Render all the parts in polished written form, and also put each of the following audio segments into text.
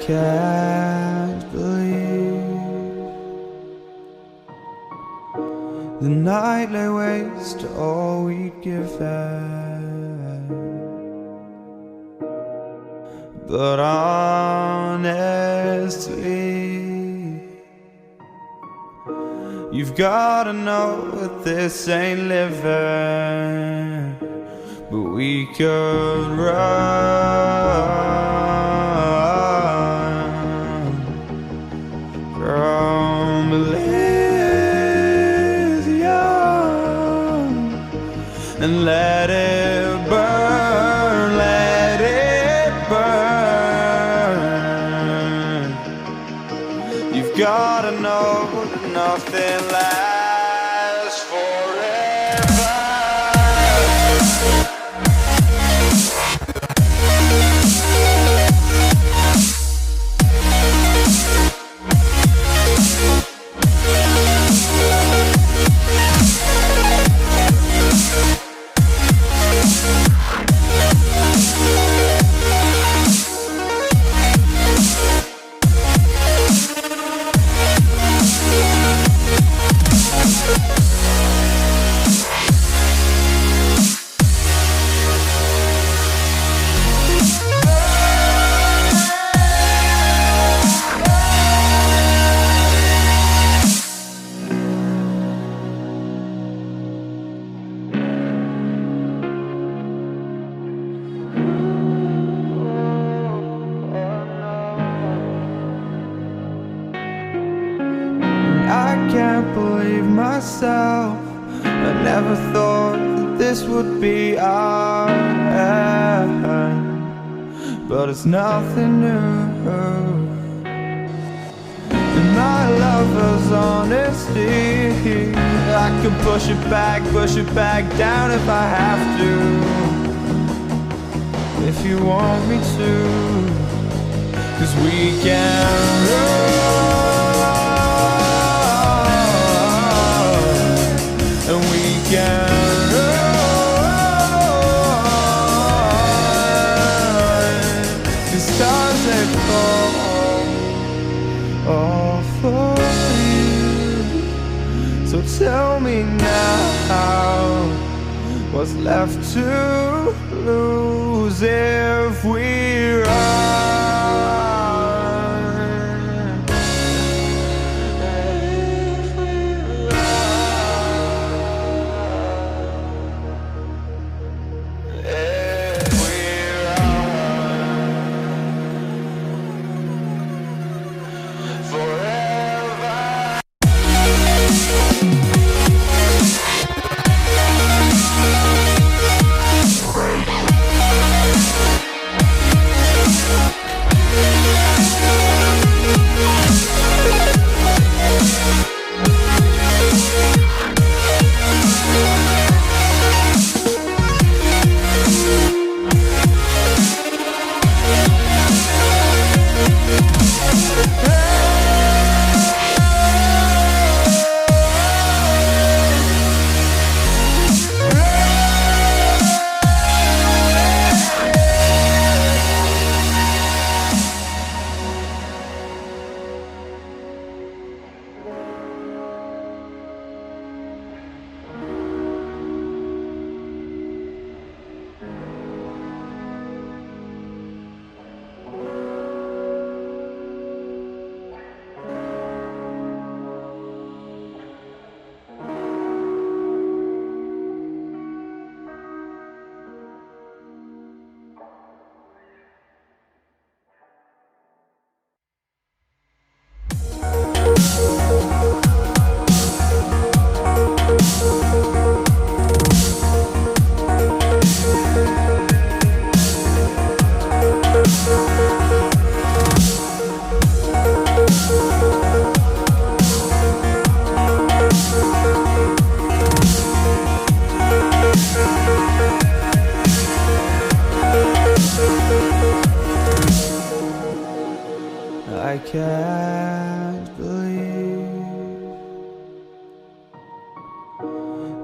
can't believe the night lay waste to all we'd given. But honestly, you've gotta know that this ain't living. But we could run from Elysium and let it burn, let it burn. You've gotta know that nothing lasts forever. I can't believe myself. I never thought that this would be our end, but it's nothing new. And my lover's honesty, I can push it back down if I have to. If you want me to, 'cause we can run. And we can run. The stars they fall all for you. So tell me now, what's left to lose if we run? I can't believe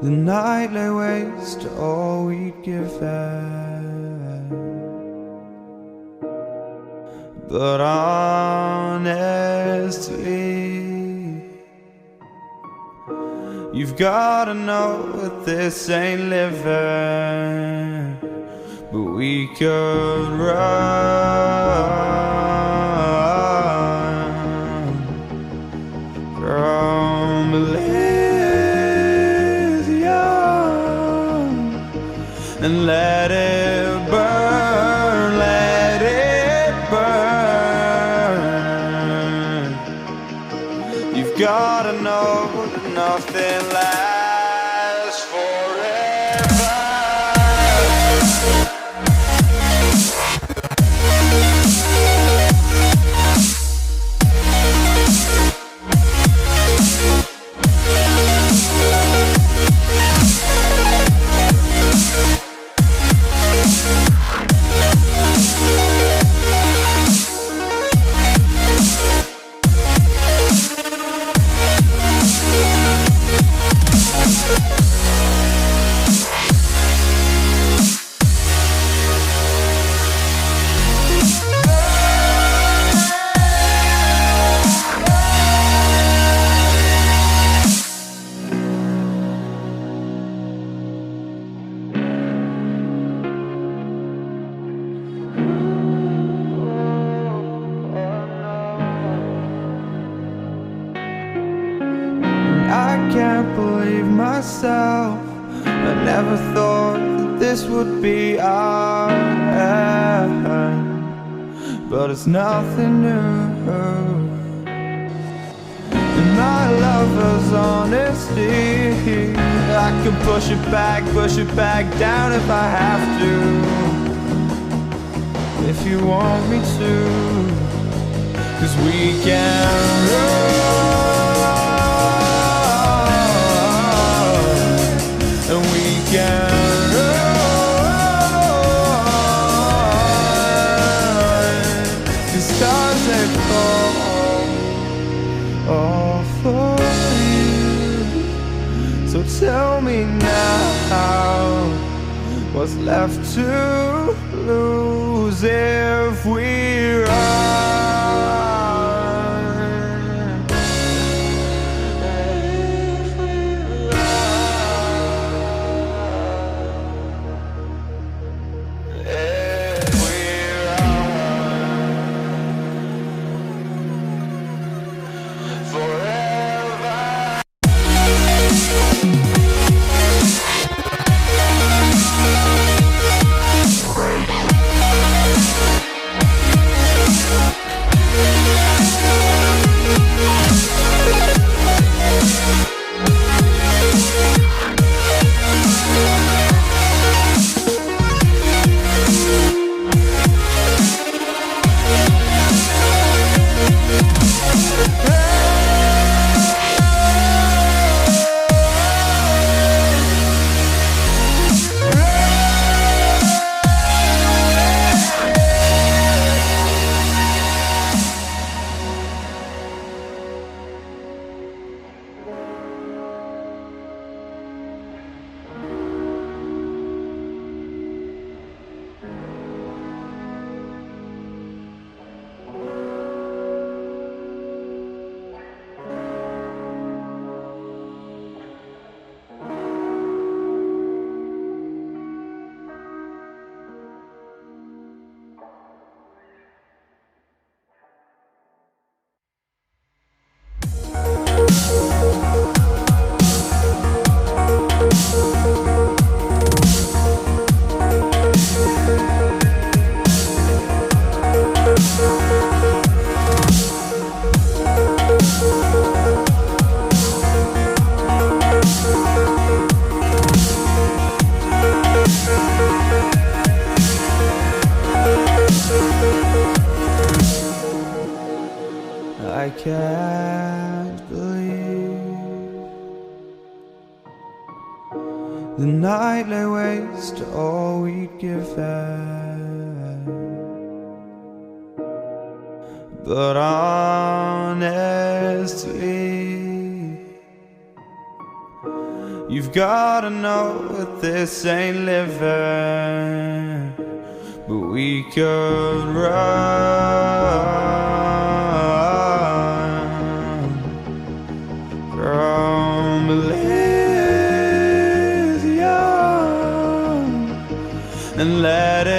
the night lay waste to all we'd given. but honestly, you've gotta know that this ain't living, but we could run from Elysium and let it burn, let it burn. You've gotta know that nothing lasts forever. I can't believe myself. I never thought that this would be our end, but it's nothing new. And my lover's honesty, I can push it back down if I have to, if you want me to, 'cause we can run. And we can run. The stars that fall all for you. So tell me now, what's left to lose if we run? I can't believe the night lay waste to all we'd given, but honestly, you've gotta know that this ain't living, we could run from Elysium and let